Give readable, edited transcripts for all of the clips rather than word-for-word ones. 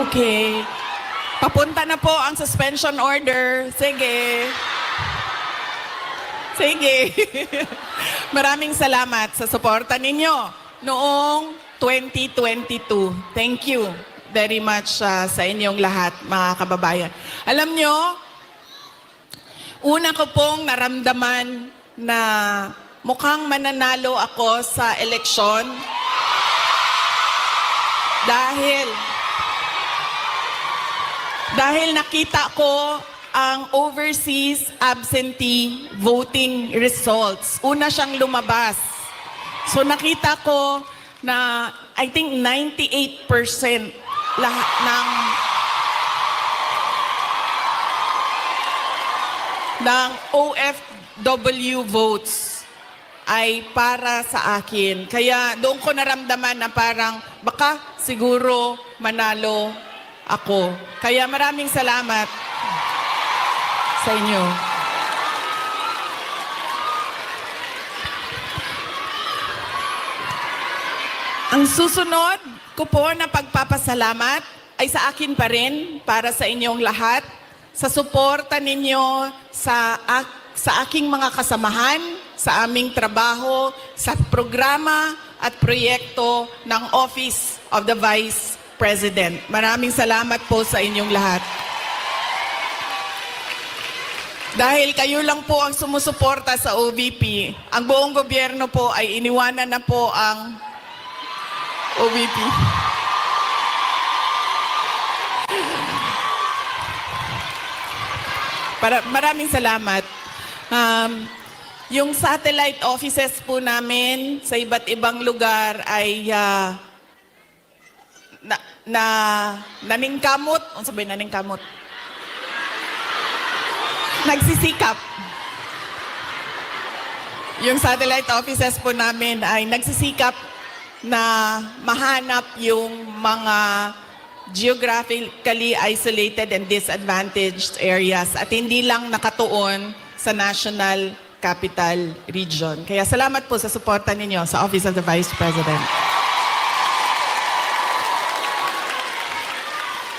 Okay. Papunta na po ang suspension order. Sige. Sige. Maraming salamat sa suporta ninyo noong 2022. Thank you very much sa inyong lahat, mga kababayan. Alam nyo, una ko pong naramdaman na mukhang mananalo ako sa eleksyon dahil nakita ko ang overseas absentee voting results. Una siyang lumabas. So nakita ko na I think 98% lahat ng OFW votes ay para sa akin. Kaya doon ko naramdaman na parang baka siguro manalo ako. Kaya maraming salamat sa inyo. Ang susunod ko po na pagpapasalamat ay sa akin pa rin, para sa inyong lahat, sa suporta ninyo sa aking mga kasamahan, sa aming trabaho, sa programa at proyekto ng Office of the Vice President. Maraming salamat po sa inyong lahat. Dahil kayo lang po ang sumusuporta sa OVP, ang buong gobyerno po ay iniwanan na po ang OVP. Maraming salamat. Yung satellite offices po namin sa iba't ibang lugar ay naningkamot. Ano sabihin naningkamot? Nagsisikap. Yung satellite offices po namin ay nagsisikap na mahanap yung mga geographically isolated and disadvantaged areas at hindi lang nakatuon sa National Capital Region. Kaya salamat po sa suporta ninyo sa Office of the Vice President.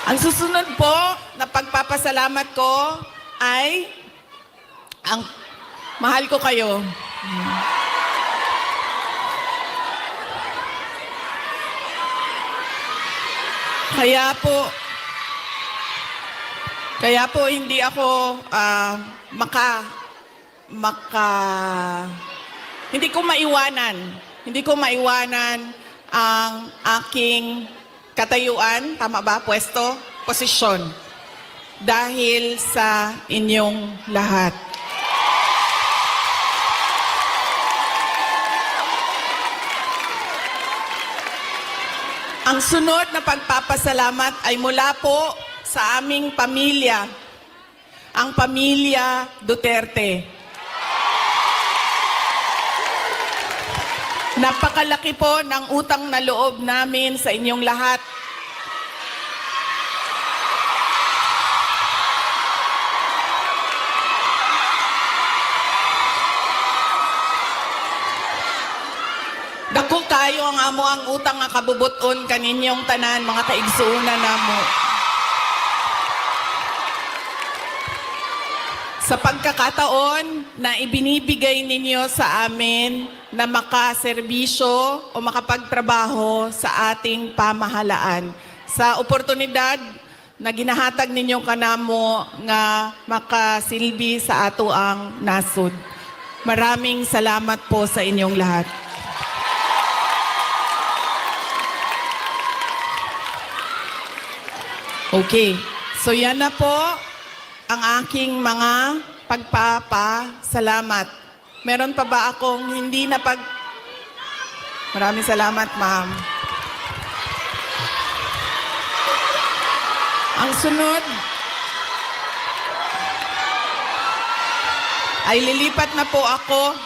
Ang susunod po na pagpapasalamat ko ay ang mahal ko kayo. Kaya po hindi ako hindi ko maiwanan ang aking katayuan, tama ba, pwesto, posisyon, dahil sa inyong lahat. Ang sunod na pagpapasalamat ay mula po sa aming pamilya, ang pamilya Duterte. Napakalaki po ng utang na loob namin sa inyong lahat. Dako kayo ang amo ang utang nga kabubuton kaninyong tanan, mga kaigsuuna namo. Sa pagkakataon na ibinibigay ninyo sa amin na makaserbisyo o makapagtrabaho sa ating pamahalaan. Sa oportunidad na ginahatag ninyo kanamo nga makasilbi sa ato ang nasud. Maraming salamat po sa inyong lahat. Okay, so yan na po ang aking mga pagpapasalamat. Meron pa ba akong hindi na Maraming salamat, ma'am. Ang sunod ay lilipat na po ako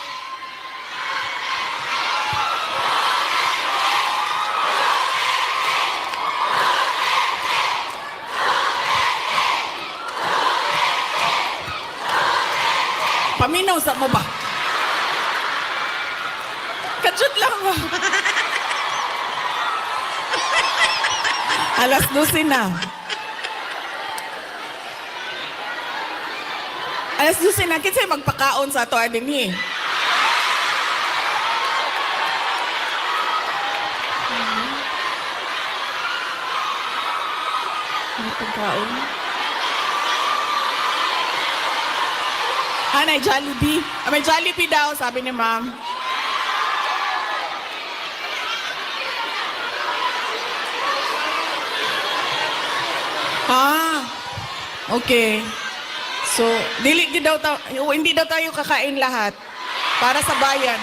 paminaw sa mo ba? Kadyot lang ba? Alas 12 na. Alas 12 na. Kinsay magpakaon sa ato adin eh. May pagkaon? May Jollibee. May Jollibee daw, sabi ni ma'am. Okay. So, hindi daw tayo kakain lahat para sa bayan.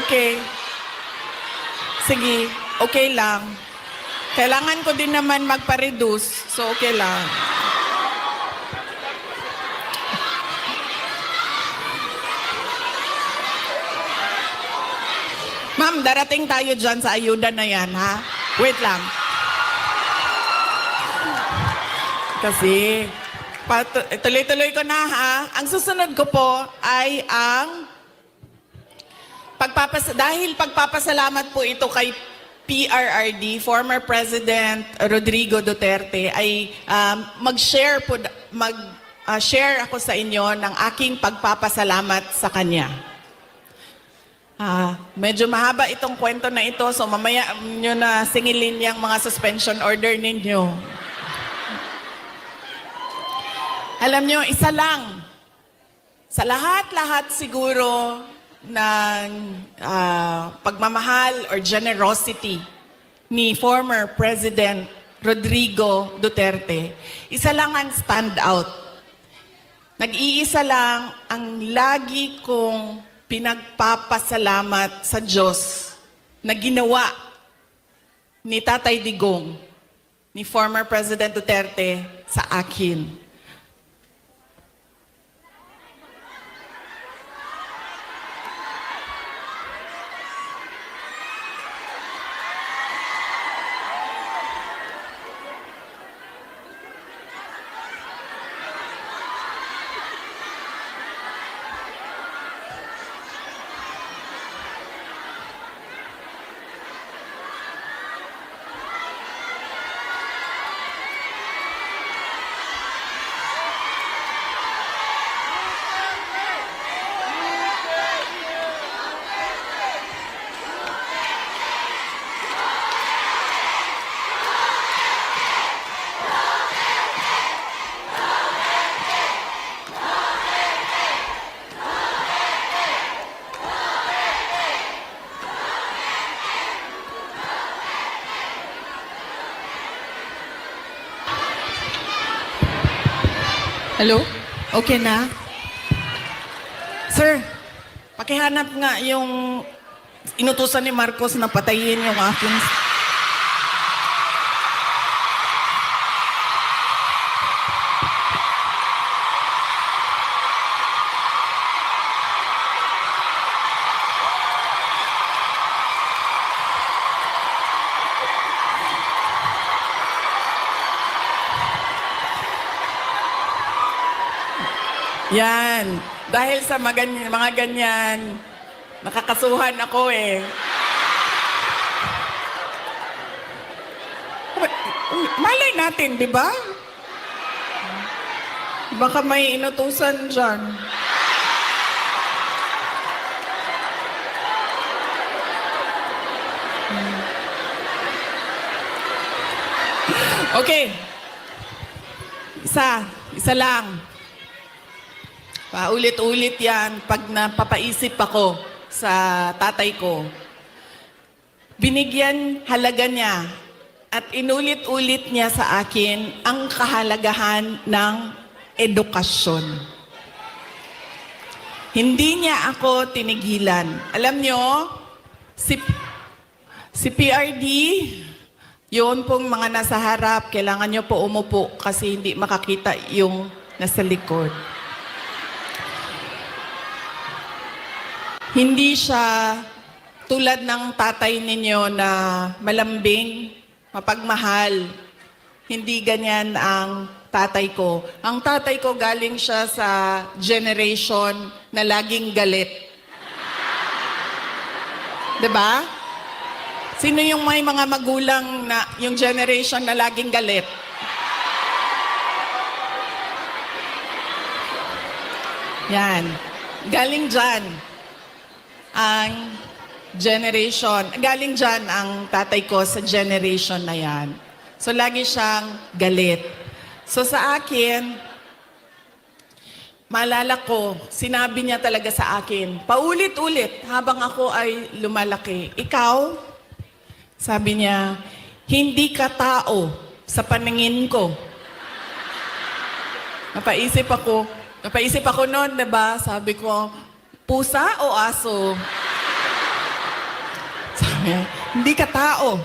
Okay. Sige, okay lang. Kailangan ko din naman magpa-reduce, so okay lang. Ma'am, darating tayo dyan sa ayuda na yan, ha? Wait lang. Kasi, tuloy-tuloy ko na, ha? Ang susunod ko po ay ang dahil pagpapasalamat po ito kay PRRD, former President Rodrigo Duterte, ay share ako sa inyo ng aking pagpapasalamat sa kanya. Medyo mahaba itong kwento na ito, so mamaya nyo na singilin yung mga suspension order ninyo. Alam nyo, isa lang. Sa lahat-lahat siguro ng pagmamahal or generosity ni former President Rodrigo Duterte, isa lang ang stand out. Nag-iisa lang ang lagi kong pinagpapasalamat sa Diyos na ginawa ni Tatay Digong, ni former President Duterte sa akin. Hello? Okay na? Sir, pakihanap nga yung inutusan ni Marcos na patayin yung aking... Yan. Dahil sa mga ganyan, nakakasuhan ako eh. Malay natin, di ba? Baka may inutusan dyan. Okay. Isa lang. Paulit-ulit yan pag napapaisip ako sa tatay ko. Binigyan halaga niya at inulit-ulit niya sa akin ang kahalagahan ng edukasyon. Hindi niya ako tinigilan. Alam nyo, si PRD, yun pong mga nasa harap, kailangan nyo po umupo kasi hindi makakita yung nasa likod. Hindi siya tulad ng tatay ninyo na malambing, mapagmahal. Hindi ganyan ang tatay ko. Ang tatay ko galing siya sa generation na laging galit. 'Di ba? Sino yung may mga magulang na yung generation na laging galit? Yan. Galing dyan ang generation. Galing dyan ang tatay ko sa generation na yan. So, lagi siyang galit. So, sa akin, maalala ko, sinabi niya talaga sa akin, paulit-ulit habang ako ay lumalaki. Ikaw, sabi niya, hindi ka tao sa paningin ko. Napaisip ako noon, diba? Sabi ko, pusa o aso? Sabi niya, hindi ka tao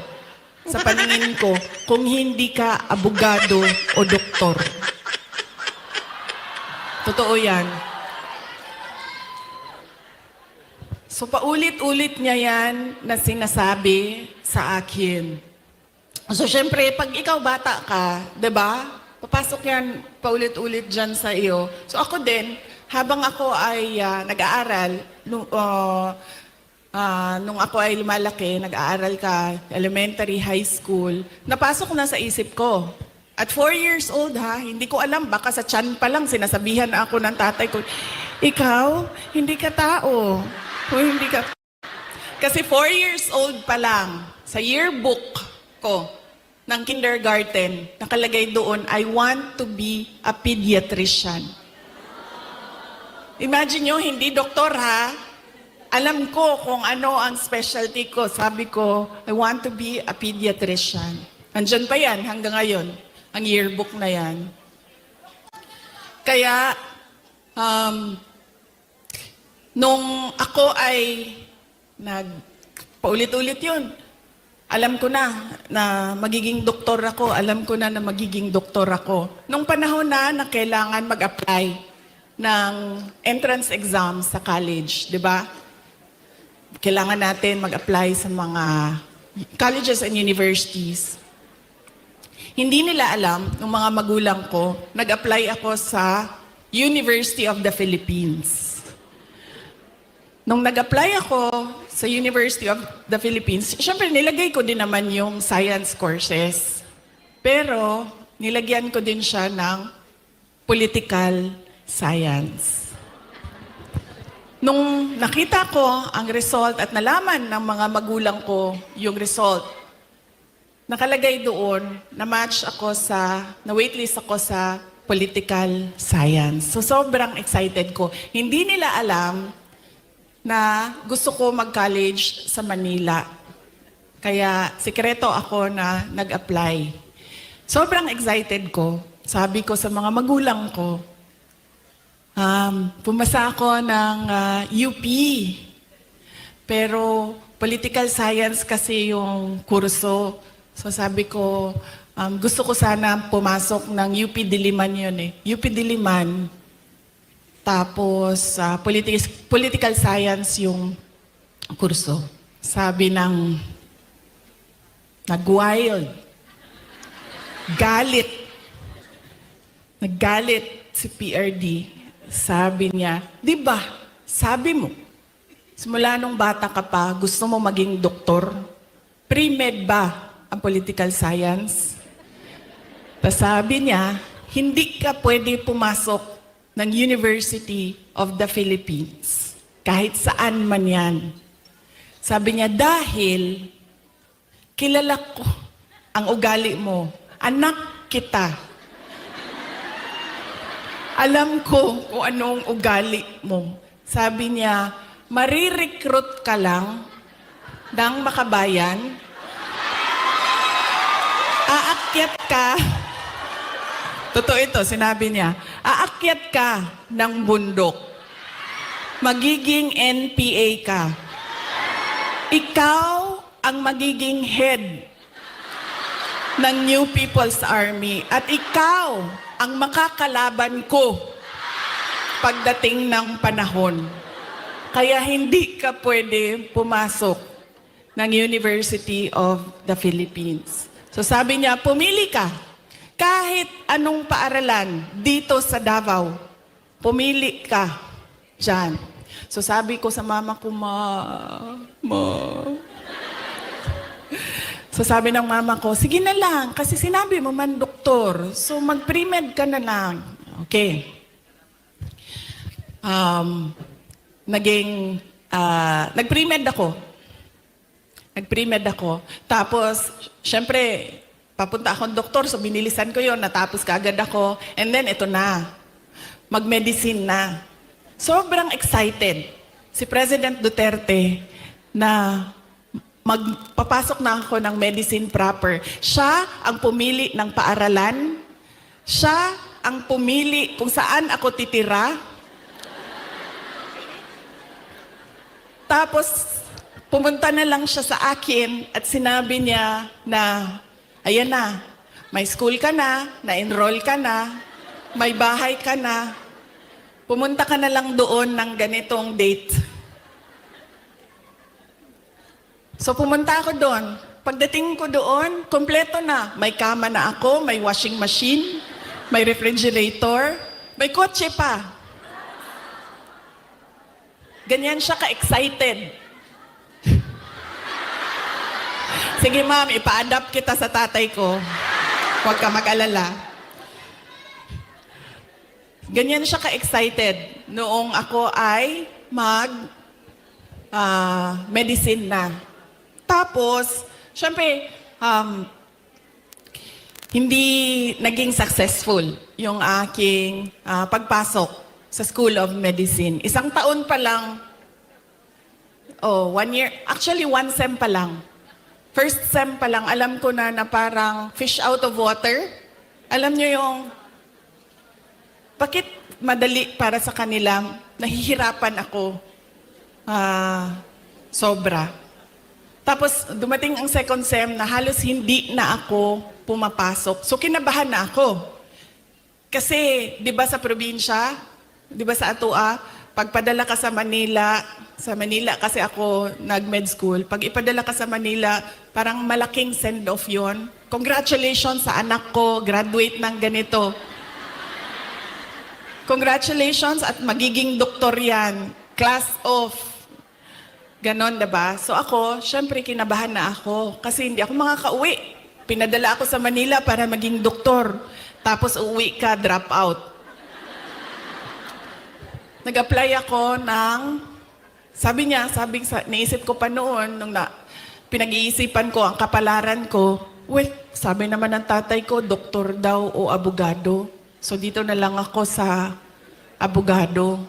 sa paningin ko kung hindi ka abogado o doktor. Totoo yan. So paulit-ulit niya yan na sinasabi sa akin. So syempre, pag ikaw bata ka, 'di ba? Papasok yan paulit-ulit dyan sa iyo. So ako din, habang ako ay nag-aaral, nung ako ay lumalaki, nag-aaral ka, elementary, high school, napasok na sa isip ko. At 4 years old hindi ko alam, baka sa tiyan pa lang sinasabihan ako ng tatay ko, ikaw, hindi ka tao. O hindi ka... Kasi 4 years old pa lang, sa yearbook ko, ng kindergarten, nakalagay doon, I want to be a pediatrician. Imagine nyo, hindi doktor Alam ko kung ano ang specialty ko. Sabi ko, I want to be a pediatrician. Andyan pa yan hanggang ngayon, ang yearbook na yan. Kaya, nung ako ay paulit-ulit yun, alam ko na magiging doktor ako. Alam ko na magiging doktor ako. Nung panahon na kailangan mag-apply ng entrance exam sa college, di ba? Kailangan natin mag-apply sa mga colleges and universities. Hindi nila alam, ng mga magulang ko, nag-apply ako sa University of the Philippines. Nung nag-apply ako sa University of the Philippines, syempre nilagay ko din naman yung science courses. Pero nilagyan ko din siya ng political science. Nung nakita ko ang result at nalaman ng mga magulang ko yung result, nakalagay doon na waitlist ako sa political science. So sobrang excited ko. Hindi nila alam na gusto ko mag-college sa Manila. Kaya sikreto ako na nag-apply. Sobrang excited ko. Sabi ko sa mga magulang ko, pumasa ako ng UP. Pero political science kasi yung kurso. So sabi ko, gusto ko sana pumasok ng UP Diliman yun UP Diliman. Tapos, political science yung kurso. Sabi ng nag-wild. Naggalit si PRD. Sabi niya, di ba, sabi mo, simula nung bata ka pa, gusto mo maging doktor? Pre-med ba ang political science? Tapos sabi niya, hindi ka pwede pumasok ng University of the Philippines. Kahit saan man yan. Sabi niya, dahil kilala ko ang ugali mo. Anak kita. Alam ko kung anong ugali mo. Sabi niya, marirecruit ka lang ng makabayan. Aakyat ka. Totoo ito, sinabi niya. Aakyat ka ng bundok. Magiging NPA ka. Ikaw ang magiging head ng New People's Army. At ikaw ang makakalaban ko pagdating ng panahon. Kaya hindi ka pwede pumasok ng University of the Philippines. So sabi niya, pumili ka. Kahit anong paaralan dito sa Davao, pumili ka dyan. So sabi ko sa mama ko, Ma, So sabi ng mama ko, sige na lang, kasi sinabi mo man doktor. So mag-pre-med ka na lang. Okay. Nag-pre-med ako. Nag-pre-med ako. Tapos, syempre, papunta akong doktor, so binilisan ko yon, natapos kaagad ako. And then, ito na. Mag-medicine na. Sobrang excited si President Duterte na magpapasok na ako ng medicine proper. Siya ang pumili ng paaralan. Siya ang pumili kung saan ako titira. Tapos, pumunta na lang siya sa akin at sinabi niya na, ayan na, may school ka na-enroll ka na, may bahay ka na, pumunta ka na lang doon ng ganitong date. So pumunta ako doon. Pagdating ko doon, kompleto na. May kama na ako, may washing machine, may refrigerator, may kotse pa. Ganyan siya ka-excited. Sige ma'am, ipa-adapt kita sa tatay ko. Huwag ka mag-alala. Ganyan siya ka-excited noong ako ay medicine na. Tapos, syempre, hindi naging successful yung aking pagpasok sa School of Medicine. Isang taon pa lang, 1 year, actually 1 sem pa lang. First sem pa lang, alam ko na parang fish out of water. Alam niyo yung, bakit madali para sa kanila, nahihirapan ako. Sobra. Tapos dumating ang second sem na halos hindi na ako pumapasok. So kinabahan na ako. Kasi, di ba sa probinsya, di ba sa Atua, pagpadala ka sa Manila kasi ako nag-med school, pag ipadala ka sa Manila, parang malaking send-off yon. Congratulations sa anak ko, graduate ng ganito. Congratulations at magiging doktor yan. Class of. Ganon, diba? So ako, syempre kinabahan na ako kasi hindi ako makakauwi. Pinadala ako sa Manila para maging doktor. Tapos uwi ka, drop out. Nag-apply ako ng, naisip ko pa noon, nung pinag-iisipan ko ang kapalaran ko, sabi naman ng tatay ko, doktor daw o abogado. So dito na lang ako sa abogado.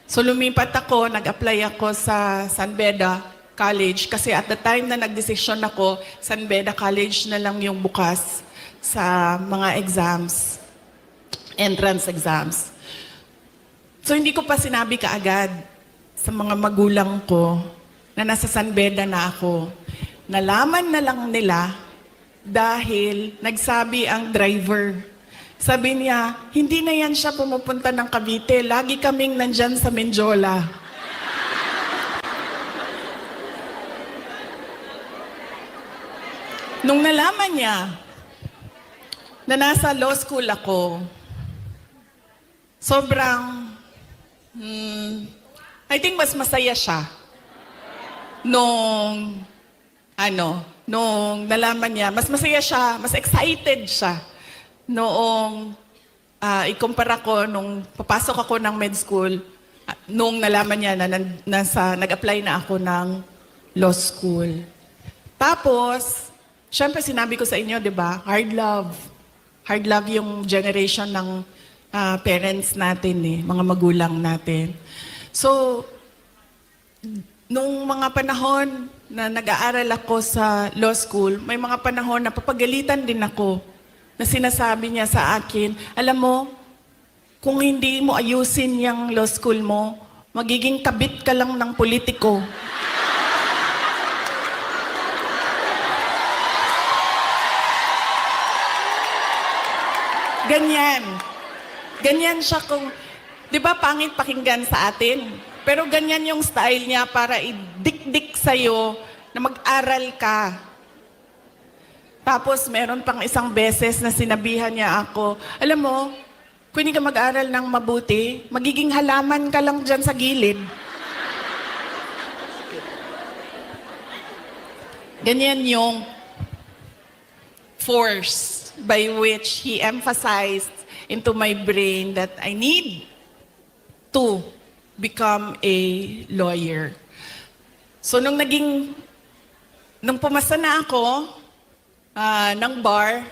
So lumipat ako, nag-apply ako sa San Beda College kasi at the time na nagdesisyon ako, San Beda College na lang yung bukas sa mga exams, entrance exams. So hindi ko pa sinabi kaagad sa mga magulang ko na nasa San Beda na ako. Nalaman na lang nila dahil nagsabi ang driver. Sabi niya, hindi na yan siya pumupunta ng Cavite. Lagi kaming nandyan sa Menjola. Nung nalaman niya na nasa law school ako, sobrang, I think mas masaya siya. Nung nalaman niya, mas masaya siya, mas excited siya. Noong ikumpara ko, nung papasok ako ng med school, nung nalaman niya na nag-apply na ako ng law school. Tapos, syempre sinabi ko sa inyo, di ba, hard love. Hard love yung generation ng parents natin, mga magulang natin. So, nung mga panahon na nag-aaral ako sa law school, may mga panahon na papagalitan din ako na sinasabi niya sa akin, alam mo, kung hindi mo ayusin yung law school mo, magiging kabit ka lang ng politiko. Ganyan. Ganyan siya kung, di ba pangit pakinggan sa atin? Pero ganyan yung style niya para idikdik sa'yo na mag-aral ka. Tapos meron pang isang beses na sinabihan niya ako, alam mo, kung hindi ka mag-aral ng mabuti, magiging halaman ka lang dyan sa gilid. Ganyan yung force by which he emphasized into my brain that I need to become a lawyer. So nung pumasa na ako ng bar,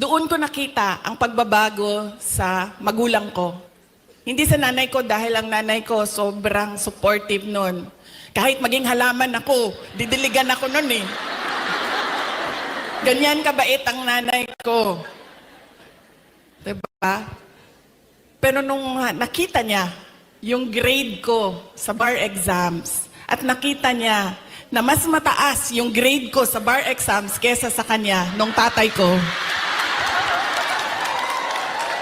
doon ko nakita ang pagbabago sa magulang ko. Hindi sa nanay ko dahil ang nanay ko sobrang supportive nun. Kahit maging halaman ako, didiligan ako nun eh. Ganyan kabait ang nanay ko. Diba? Pero nung nakita niya yung grade ko sa bar exams at nakita niya na mas mataas yung grade ko sa bar exams kesa sa kanya nung tatay ko.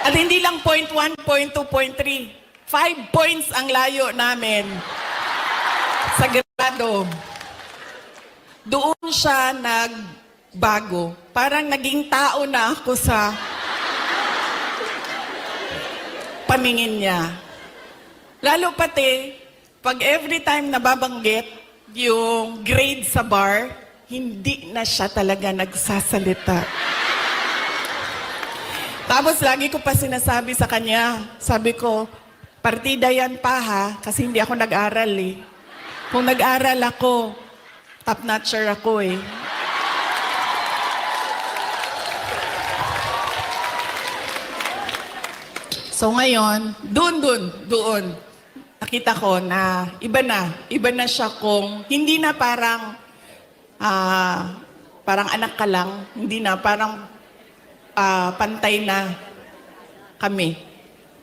At hindi lang 0.1, 0.2, 0.3. 5 points ang layo namin sa grado. Doon siya nagbago. Parang naging tao na ako sa paningin niya. Lalo pati, pag every time nababanggit yung grade sa bar, hindi na siya talaga nagsasalita. Tapos lagi ko pa sinasabi sa kanya, sabi ko, partida yan pa ha, kasi hindi ako nag-aral eh. Kung nag-aral ako, top-notcher ako eh. So ngayon, doon, nakita ko na iba na siya kung hindi na parang anak ka lang, hindi na parang pantay na kami.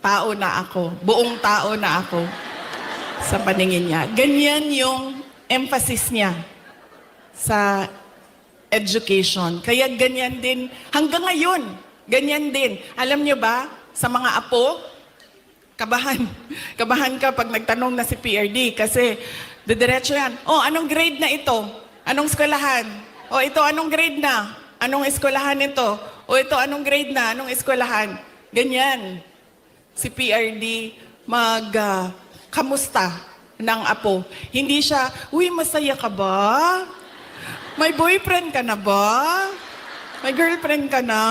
Tao na ako, buong tao na ako sa paningin niya. Ganyan yung emphasis niya sa education. Kaya ganyan din, hanggang ngayon, ganyan din. Alam niyo ba, sa mga apo, kabahan ka pag nagtanong na si PRD kasi didiretso yan. Oh, anong grade na ito? Anong eskwelahan? Oh, ito anong grade na? Anong eskwelahan ito? O ito anong grade na? Anong eskwelahan? Ganyan. Si PRD kamusta ng apo. Hindi siya, uy, masaya ka ba? May boyfriend ka na ba? May girlfriend ka na?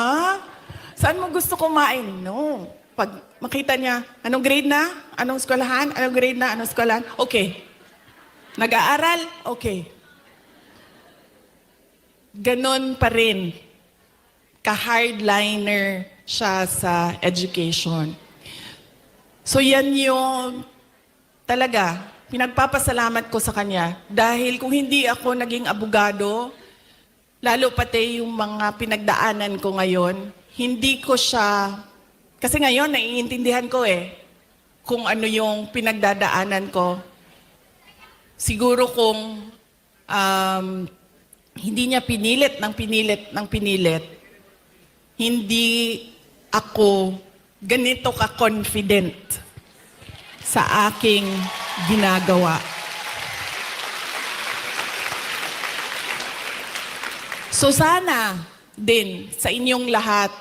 Saan mo gusto kumain? No. Pag makita niya, anong grade na? Anong eskwelahan? Anong grade na? Anong eskwelahan? Okay. Nag-aaral? Okay. Ganon pa rin. Ka-hardliner siya sa education. So yan yung talaga, pinagpapasalamat ko sa kanya. Dahil kung hindi ako naging abogado, lalo pati yung mga pinagdaanan ko ngayon, hindi ko siya, kasi ngayon naiintindihan ko kung ano yung pinagdadaanan ko. Siguro kung hindi niya pinilit, hindi ako ganito ka-confident sa aking ginagawa. So sana din sa inyong lahat,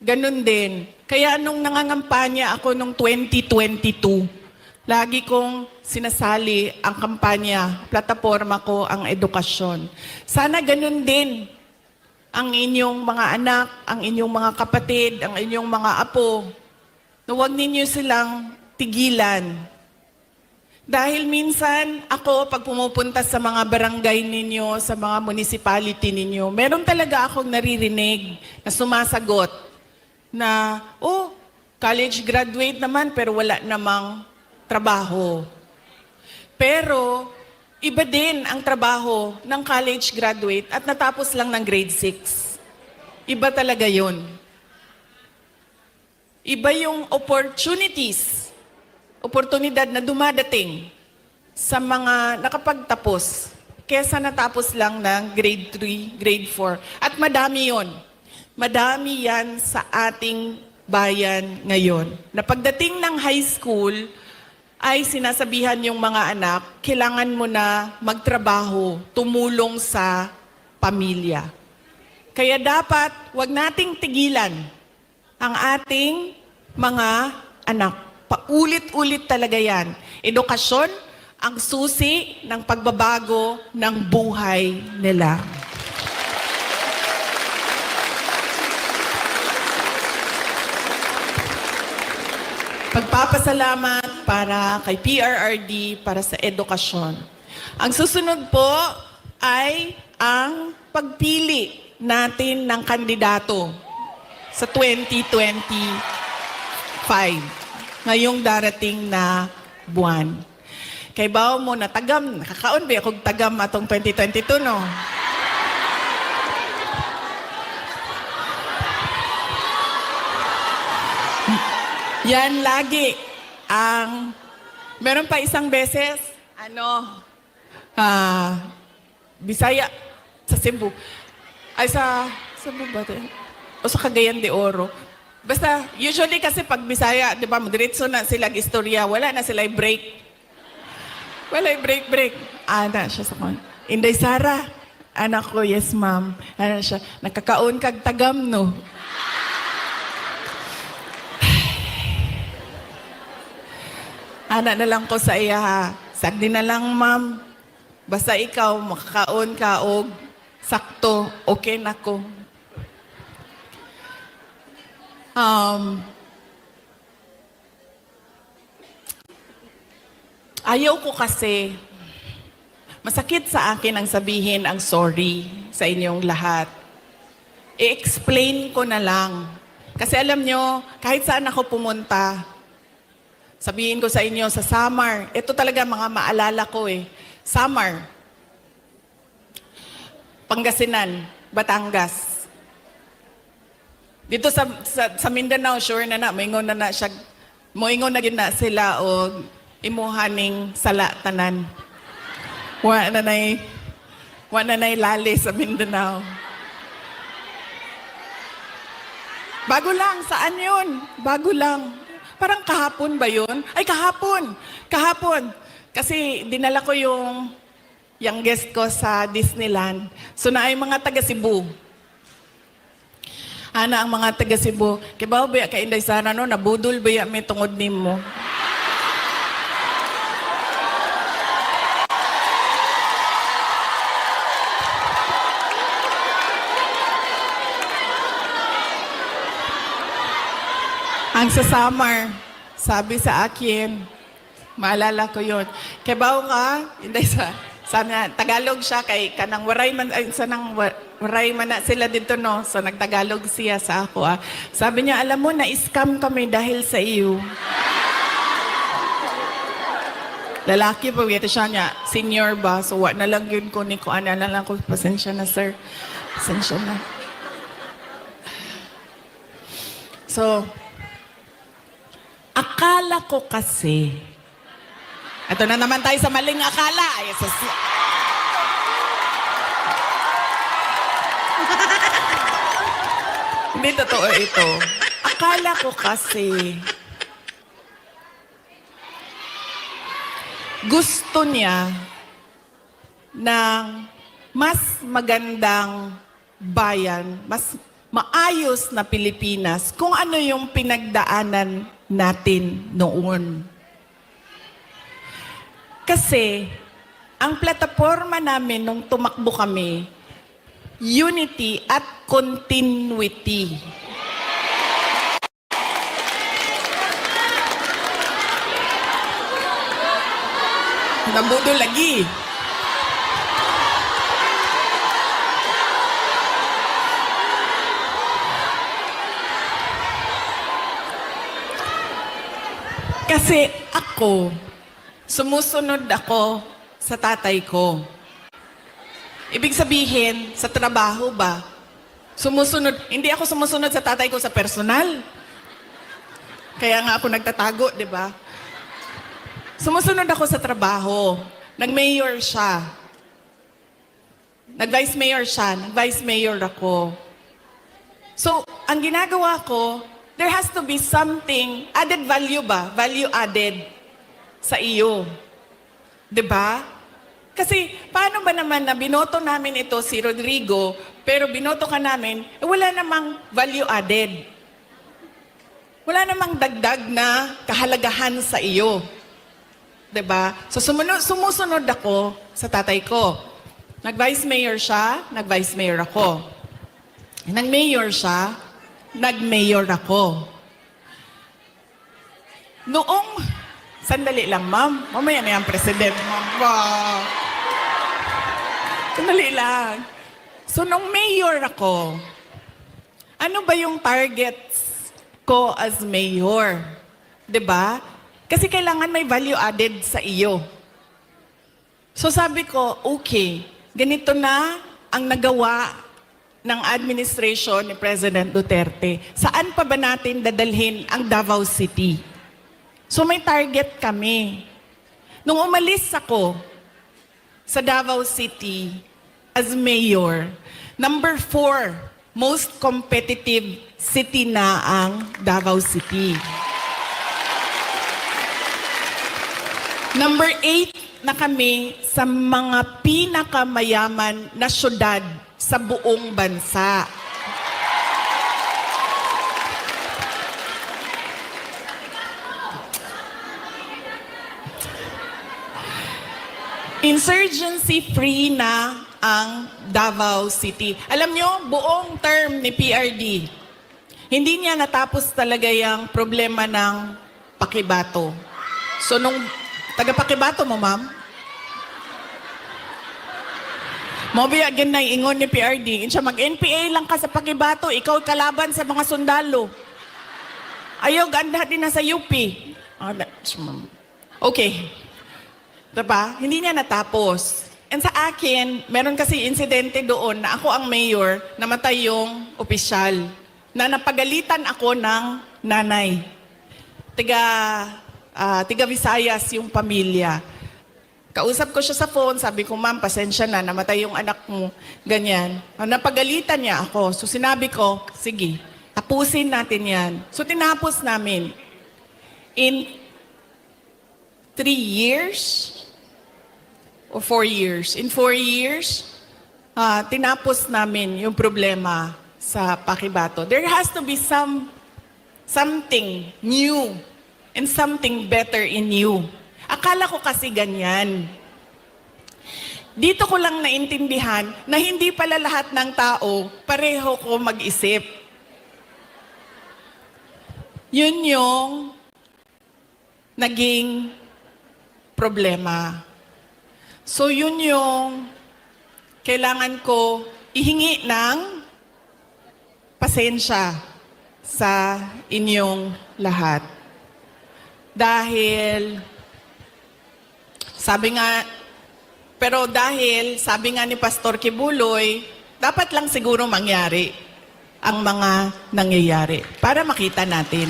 ganun din. Kaya nung nangangampanya ako nung 2022, lagi kong sinasali ang kampanya, plataforma ko ang edukasyon. Sana ganun din ang inyong mga anak, ang inyong mga kapatid, ang inyong mga apo, na huwag ninyo silang tigilan. Dahil minsan ako, pag pumupunta sa mga barangay ninyo, sa mga municipality ninyo, meron talaga akong naririnig na sumasagot na, oh, college graduate naman pero wala namang trabaho. Pero, iba din ang trabaho ng college graduate at natapos lang ng grade 6. Iba talaga yun. Iba yung oportunidad na dumadating sa mga nakapagtapos kesa natapos lang ng grade 3, grade 4. At madami yon. Madami yan sa ating bayan ngayon. Na pagdating ng high school, ay sinasabihan yung mga anak, kailangan mo na magtrabaho, tumulong sa pamilya. Kaya dapat, wag nating tigilan ang ating mga anak. Paulit-ulit talaga yan. Edukasyon ang susi ng pagbabago ng buhay nila. Pagpapasalamat para kay PRRD para sa edukasyon. Ang susunod po ay ang pagpili natin ng kandidato sa 2025, ngayong darating na buwan. Kay bao mo na tagam, nakakaon ba akong tagam atong 2022, no? Yan lagi ang... Meron pa isang beses, Bisaya, sa Cebu. Ay, sa Cebu ba ito? O sa Cagayan de Oro. Basta, usually kasi pag Bisaya, di ba, diretso na sila istorya, wala na sila break. Wala break. Ana siya sa kon. Inday Sara, anak ko, yes ma'am. Ano siya, nakakaon kag tagam, no? Ana na lang ko sa iya, ha. Sagdi na lang, ma'am. Basta ikaw, makakaon ka og sakto, okay na ko. Ayaw ko kasi, masakit sa akin ang sabihin ang sorry sa inyong lahat. I-explain ko na lang. Kasi alam nyo, kahit saan ako pumunta, sabihin ko sa inyo, sa Samar, ito talaga mga maalala ko eh. Samar, Pangasinan, Batangas. Dito sa Mindanao, sure na moingon na siya, moingon na gid na sila o imuhaning sala tanan. Wa na nay lali sa Mindanao. Bago lang, saan yun? Bago lang. Parang kahapon ba yun? Ay, kahapon. Kasi dinala ko yung guest ko sa Disneyland. So na ay mga taga Cebu. Ana ang mga taga Cebu. Kibaw ba ka Inday Sara no? Nabudol ba may tungod nimo? Ang sa Samar, sabi sa akin, maalala ko yun. Kibaw ka, Inday Sara. Sabi na, Tagalog siya kay kanang waray man, ay, sanang waray man na sila dito, no? So, nagtagalog siya sa ako, ah. Sabi niya, alam mo, na-scam kami dahil sa iyo. Lalaki pa, ito siya niya, senior ba? So, na lang yun ko ni ko, na lang ko, pasensya na, sir. Pasensya na. So, akala ko kasi, ito na naman tayo sa maling akala. Ay, hindi totoo ito. Akala ko kasi gusto niya ng mas magandang bayan, mas maayos na Pilipinas kung ano yung pinagdaanan natin noon. Kasi, ang plataforma namin nung tumakbo kami, unity at continuity. Nabudo lagi. Kasi ako, sumusunod ako sa tatay ko. Ibig sabihin, sa trabaho ba? Sumusunod, hindi ako sumusunod sa tatay ko sa personal. Kaya nga ako nagtatago, di ba? Sumusunod ako sa trabaho. Nag-mayor siya. Nag-vice mayor siya. Nag-vice mayor ako. So, ang ginagawa ko, there has to be something, added value ba? Value added sa iyo. 'Di ba? Kasi paano ba naman na binoto namin ito si Rodrigo, pero binoto ka namin, wala namang value added. Wala namang dagdag na kahalagahan sa iyo. 'Di ba? So sumusunod ako sa tatay ko. Nag-vice mayor siya, nag-vice mayor ako. Nag-mayor siya, nag-mayor ako. Noong, sandali lang, ma'am. Mamaya na yung president, ma'am. Wow. Sandali lang. So, nung mayor ako, ano ba yung targets ko as mayor? 'Di ba? Kasi kailangan may value added sa iyo. So sabi ko, okay, ganito na ang nagawa ng administration ni President Duterte. Saan pa ba natin dadalhin ang Davao City? So may target kami. Nung umalis ako sa Davao City as mayor, number 4, most competitive city na ang Davao City. Number 8 na kami sa mga pinakamayaman na syudad sa buong bansa. Insurgency-free na ang Davao City. Alam nyo, buong term ni PRD, hindi niya natapos talaga yung problema ng Pakibato. So nung taga-Pakibato mo, ma'am? Mobi again na ingon ni PRD, siya mag-NPA lang ka sa Pakibato, ikaw kalaban sa mga sundalo. Ayaw, ganda din na sa UP. Okay. Diba? Hindi niya natapos. And sa akin, meron kasi insidente doon na ako ang mayor, namatay yung opisyal, na napagalitan ako ng nanay. Tiga Visayas yung pamilya. Kausap ko siya sa phone, sabi ko, ma'am, pasensya na, namatay yung anak mo, ganyan. Napagalitan niya ako. So sinabi ko, sige, tapusin natin yan. So tinapos namin. In 3 years, o 4 years. In 4 years, tinapos namin yung problema sa Pakibato. There has to be something new and something better in you. Akala ko kasi ganyan. Dito ko lang naintindihan na hindi pala lahat ng tao pareho ko mag-isip. Yun yung naging problema. So yun yung kailangan ko ihingi ng pasensya sa inyong lahat. Dahil, sabi nga ni Pastor Kibuloy, dapat lang siguro mangyari ang mga nangyayari para makita natin.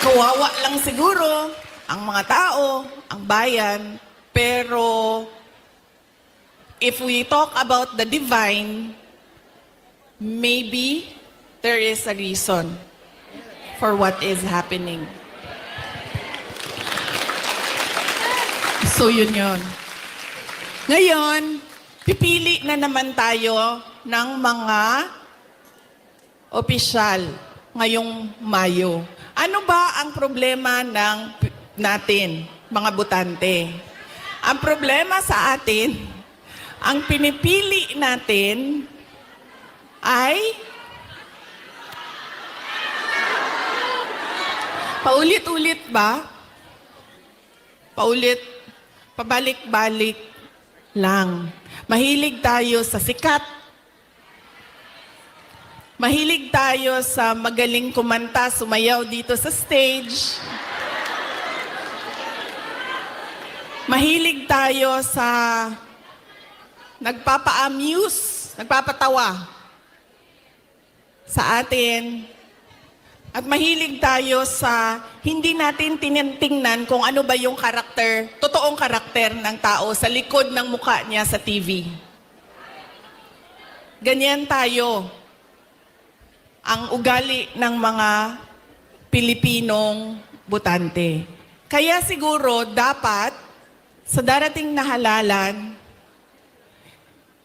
Kawawa lang siguro ang mga tao, ang bayan, pero if we talk about the divine, maybe there is a reason for what is happening. So yun yun. Ngayon, pipili na naman tayo ng mga opisyal ngayong Mayo. Ano ba ang problema natin, mga botante? Ang problema sa atin, ang pinipili natin ay paulit-ulit ba? Pabalik-balik lang. Mahilig tayo sa sikat. Mahilig tayo sa magaling kumanta, sumayaw dito sa stage. Mahilig tayo sa nagpapa-amuse, nagpapatawa sa atin. At mahilig tayo sa hindi natin tinitingnan kung ano ba yung karakter, totoong karakter ng tao sa likod ng mukha niya sa TV. Ganyan tayo. Ang ugali ng mga Pilipinong botante. Kaya siguro dapat sa darating na halalan,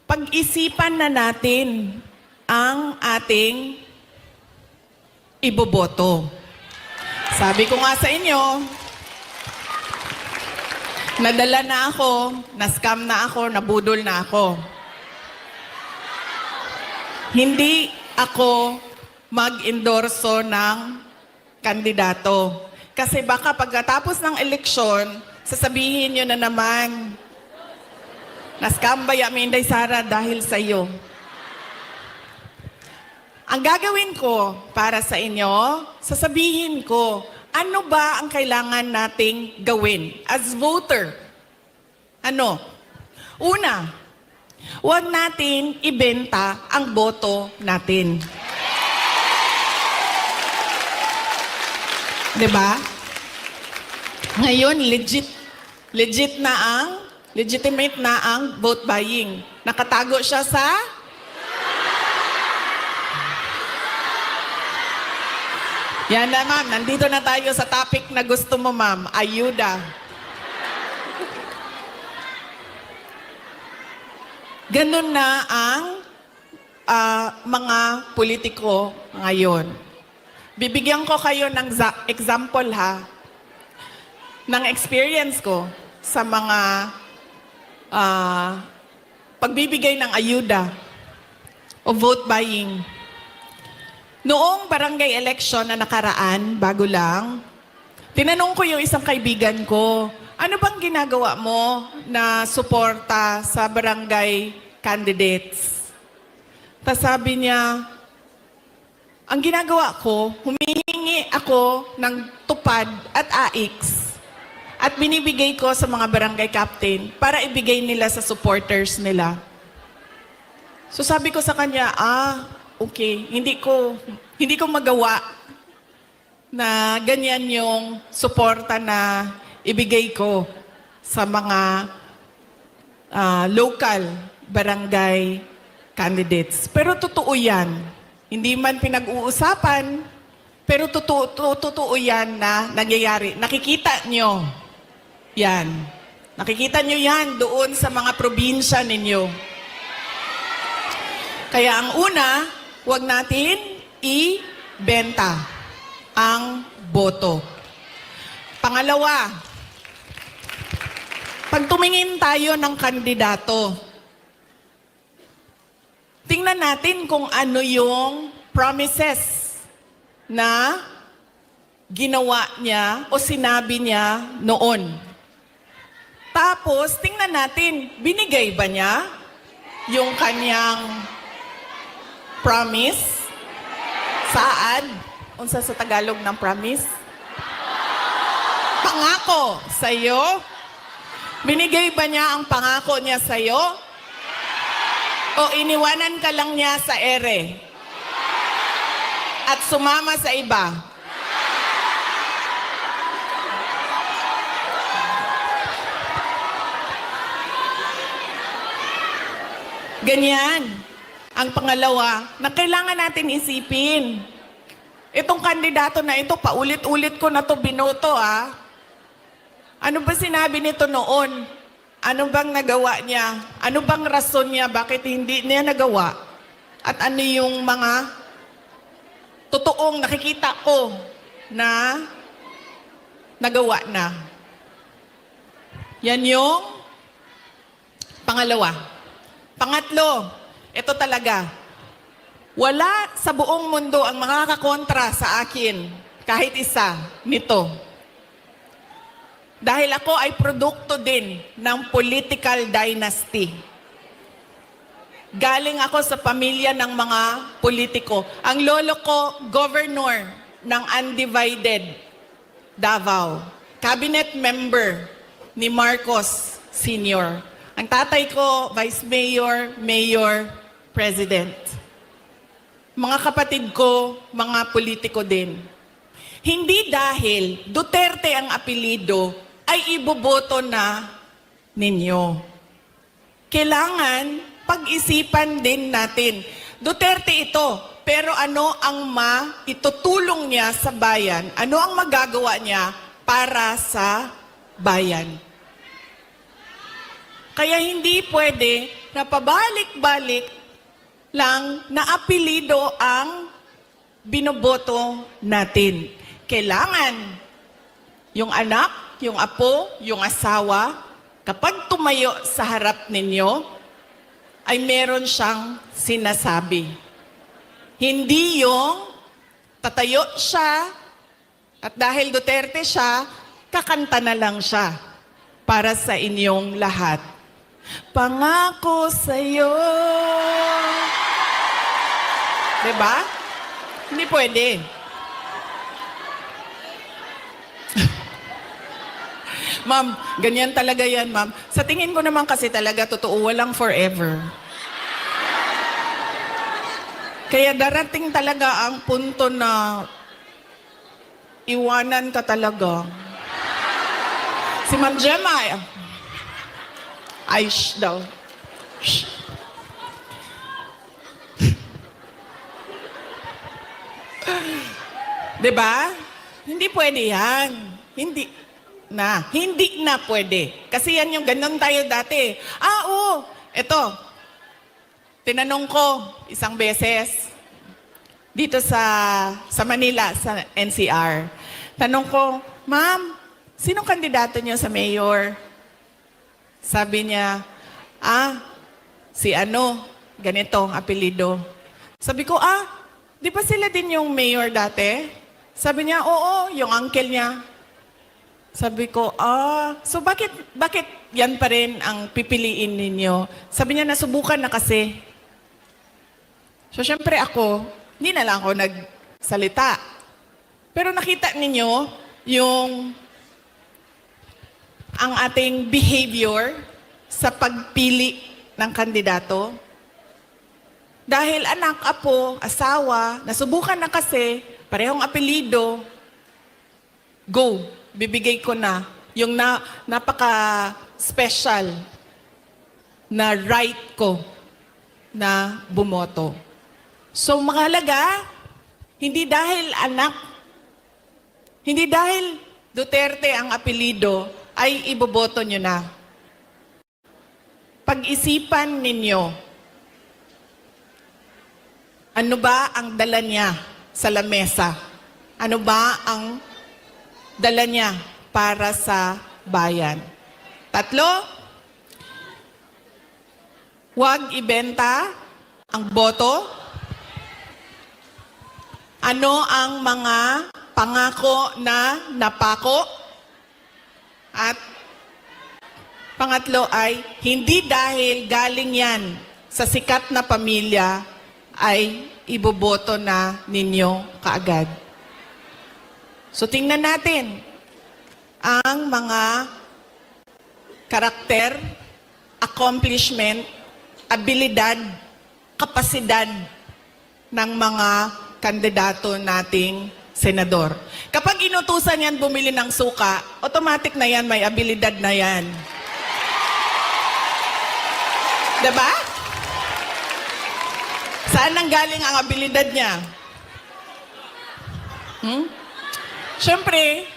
pag-isipan na natin ang ating iboboto. Sabi ko nga sa inyo, nadala na ako, na-scam na ako, nabudol na ako. Hindi ako mag-endorso ng kandidato. Kasi baka pagkatapos ng eleksyon, sasabihin nyo na naman, naskambay ang Inday Sara dahil sa iyo. Ang gagawin ko para sa inyo, sasabihin ko, ano ba ang kailangan nating gawin as voter? Ano? Una, huwag natin ibenta ang boto natin. Diba? Ngayon, legitimate na ang vote buying. Nakatago siya sa yan na, ma'am. Nandito na tayo sa topic na gusto mo, ma'am. Ayuda. Ganun na ang mga politiko ngayon. Bibigyan ko kayo ng example, ha, ng experience ko sa mga pagbibigay ng ayuda o vote buying. Noong barangay election na nakaraan, bago lang, tinanong ko yung isang kaibigan ko, ano bang ginagawa mo na suporta sa barangay candidates? Tapos sabi niya, ang ginagawa ko, humihingi ako ng tupad at AIX at binibigay ko sa mga barangay captain para ibigay nila sa supporters nila. So sabi ko sa kanya, okay, hindi ko magawa na ganyan yung suporta na ibigay ko sa mga local barangay candidates. Pero totoo yan. Hindi man pinag-uusapan, pero totoo yan na nangyayari. Nakikita nyo yan. Nakikita nyo yan doon sa mga probinsya ninyo. Kaya ang una, huwag natin ibenta ang boto. Pangalawa, pag tumingin tayo ng kandidato, tingnan natin kung ano yung promises na ginawa niya o sinabi niya noon. Tapos, tingnan natin, binigay ba niya yung kanyang promise? Saan? Unsa sa Tagalog ng promise? Pangako sa'yo? Binigay ba niya ang pangako niya sa'yo? O iniwanan ka lang niya sa ere? At sumama sa iba? Ganyan. Ang pangalawa, na kailangan natin isipin. Itong kandidato na ito, paulit-ulit ko na to binoto, Ano ba sinabi nito noon? Ano bang nagawa niya? Ano bang rason niya? Bakit hindi niya nagawa? At ano yung mga totoong nakikita ko na nagawa na? Yan yung pangalawa. Pangatlo, ito talaga. Wala sa buong mundo ang makakakontra sa akin, kahit isa, nito. Dahil ako ay produkto din ng political dynasty. Galing ako sa pamilya ng mga politiko. Ang lolo ko, governor ng undivided Davao. Cabinet member ni Marcos Sr. Ang tatay ko, vice mayor, mayor, president. Mga kapatid ko, mga politiko din. Hindi dahil Duterte ang apelido, ay iboboto na ninyo. Kailangan pag-isipan din natin. Duterte ito, pero ano ang maitutulong niya sa bayan? Ano ang magagawa niya para sa bayan? Kaya hindi pwede na pabalik-balik lang na apelido ang binoboto natin. Kailangan yung anak, yung apo, yung asawa, kapag tumayo sa harap ninyo, ay meron siyang sinasabi. Hindi yung tatayo siya, at dahil Duterte siya, kakanta na lang siya para sa inyong lahat. Pangako sa'yo. Diba? Hindi pwede. Ma'am, ganyan talaga yan, ma'am. Sa tingin ko naman kasi talaga, totoo, walang forever. Kaya darating talaga ang punto na iwanan ka talaga. Si Ma'am Gemma, ay, shh daw. Shh. Diba? Hindi pwede yan. Hindi na pwede. Kasi yan yung ganun tayo dati. Oo, eto. Tinanong ko isang beses dito sa Manila, sa NCR. Tanong ko, Ma'am, sinong kandidato niyo sa mayor? Sabi niya, si ganito ang apelido. Sabi ko, di ba sila din yung mayor dati? Sabi niya, oo, yung uncle niya. Sabi ko, so bakit yan pa rin ang pipiliin ninyo? Sabi niya, nasubukan na kasi. So, syempre ako, hindi na lang ako nagsalita. Pero nakita ninyo ang ating behavior sa pagpili ng kandidato. Dahil anak, apo, asawa, nasubukan na kasi, parehong apelido, go, bibigay ko na yung napaka-special na right ko na bumoto. So, mahalaga, hindi dahil anak, hindi dahil Duterte ang apelido, ay iboboto nyo na. Pag-isipan ninyo, ano ba ang dala niya sa lamesa? Ano ba ang dala niya para sa bayan? 3, huwag ibenta ang boto. Ano ang mga pangako na napako? At pangatlo ay, hindi dahil galing yan sa sikat na pamilya ay iboboto na ninyo kaagad. So tingnan natin ang mga karakter, accomplishment, abilidad, kapasidad ng mga kandidato nating senador. Kapag inutusan yan bumili ng suka, automatic na yan, may abilidad na yan. Diba? Saan nanggaling ang abilidad niya? Siyempre,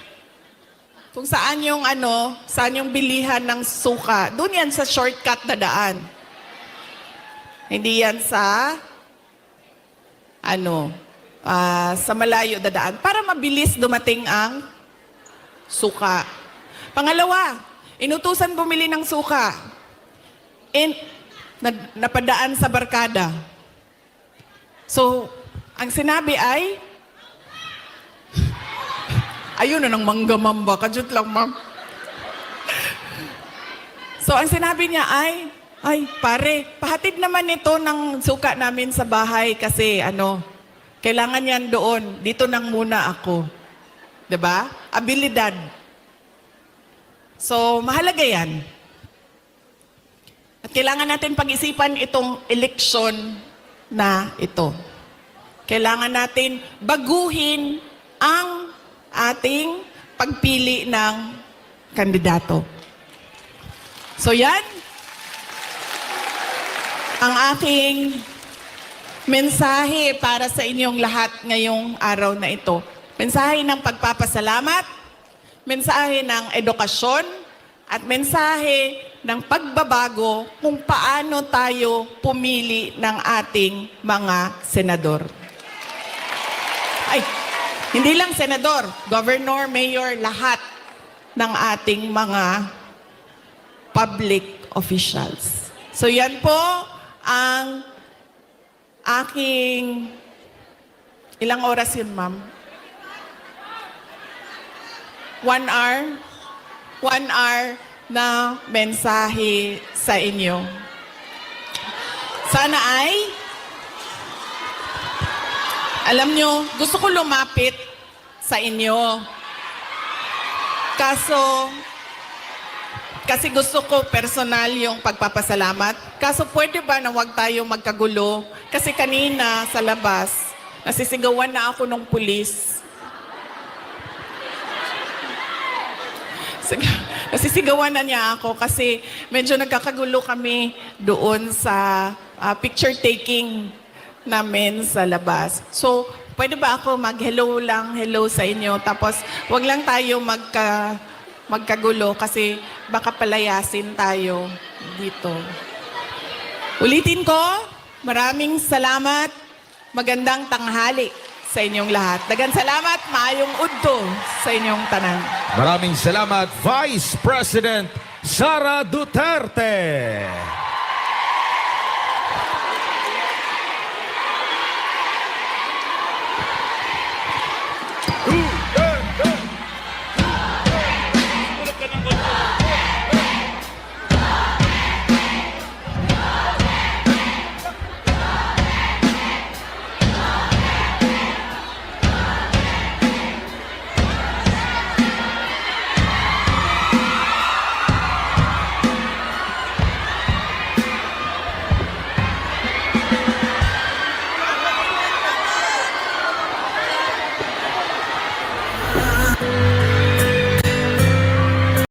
kung saan yung bilihan ng suka, doon yan sa shortcut na daan. Hindi yan sa malayo na daan para mabilis dumating ang suka. Pangalawa, inutusan bumili ng suka. Napadaan sa barkada. So, ang sinabi ay, ayun na ng manggamamba, kadyot lang, ma'am. So, ang sinabi niya ay, pare, pahatid naman ito ng suka namin sa bahay kasi kailangan yan doon. Dito nang muna ako. 'Di ba? Abilidad. So, mahalaga yan. At kailangan natin pag-isipan itong eleksyon na ito. Kailangan natin baguhin ang ating pagpili ng kandidato. So, yan ang aking mensahe para sa inyong lahat ngayong araw na ito. Mensahe ng pagpapasalamat, mensahe ng edukasyon, at mensahe ng pagbabago kung paano tayo pumili ng ating mga senador. Hindi lang senador, governor, mayor, lahat ng ating mga public officials. So yan po ang aking Ilang oras yun, ma'am? 1 hour? 1 hour na mensahe sa inyo. Sana ay, alam nyo, gusto ko lumapit sa inyo. Kasi gusto ko personal yung pagpapasalamat. Kaso pwede ba na wag tayo magkagulo? Kasi kanina sa labas, nasisigawan na ako ng pulis. Nasisigawan na niya ako kasi medyo nagkakagulo kami doon sa picture taking namin sa labas. So, pwede ba ako mag-hello lang, hello sa inyo, tapos wag lang tayo magkagulo kasi baka palayasin tayo dito. Ulitin ko, maraming salamat, magandang tanghali sa inyong lahat. Dagan salamat, maayong udto sa inyong tanan. Maraming salamat, Vice President Sara Duterte.